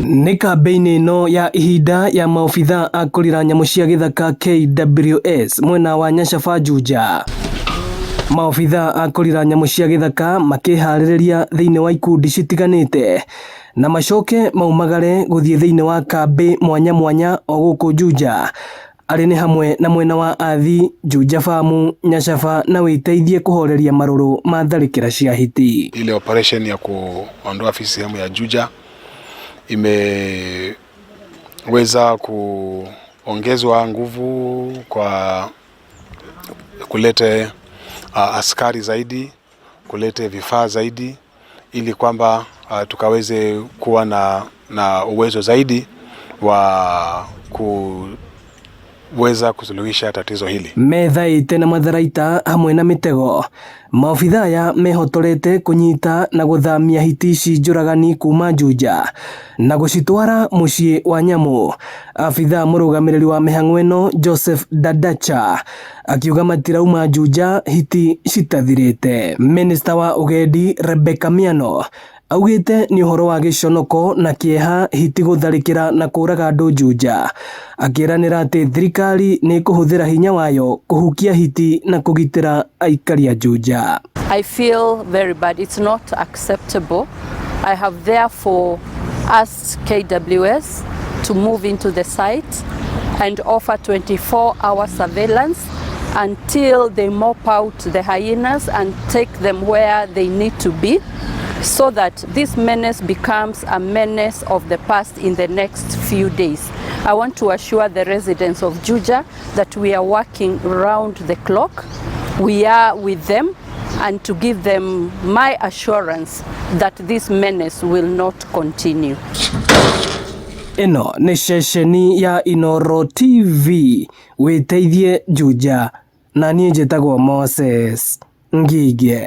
Nĩ kambĩini ĩno ya ihinda ya maobitha a kũrira nyamũ cia gĩthaka KWS mwena wa Nyacaba Juja. Maobitha a kũrira nyamũ cia gĩthaka makĩharĩrĩria thĩinĩ wa ikundi citiganĩte na macoke maumagare gũthiĩ thĩinĩ wa kambĩ mwanya mwanya o gũkũ Juja. Arĩ nĩ hamwe na mwena wa Athi, Juja Farm, Nyacaba na Wĩteithie kũhoreria marũrũ ma tharĩkĩra cia hiti. Ile operation ya kuondoa afisi sehemu ya Juja imeweza kuongezwa nguvu kwa kulete askari zaidi, kulete vifaa zaidi, ili kwamba tukaweze kuwa na uwezo zaidi wa kuweza kusuluhisha tatizo hili. Methaĩte na matharaita hamwe na mitego, maobitha aya mehotorete kunyita na guthamia hiti ici njũragani kuma Juja na gũcitwara mũciĩ wa nyamũ. Abitha mũrũgamĩrĩri wa mĩhang'o ĩno Joseph Dadacha akiuga matirauma Juja hiti citathirĩte. Minista wa ũgendi Rebecca Miano augĩte nĩ ũhoro wa gĩconoko na kĩeha hiti gũtharĩkĩra na kũraga andũ Juja, akĩranĩra atĩ thirikari nĩ kũhũthĩra hinya wayo kũhukia hiti na kũgitĩra aikari a Juja. I feel very bad. It's not acceptable. I have therefore asked KWS to move into the site and offer 24-hour surveillance until they mop out the hyenas and take them where they need to be, so that this menace becomes a menace of the past in the next few days. I want to assure the residents of Juja that we are working round the clock. We are with them, and to give them my assurance that this menace will not continue. Ino nĩ ceceni ya Inooro TV, Wĩteithie Juja, na niĩ njĩtagwo Moses Ngige.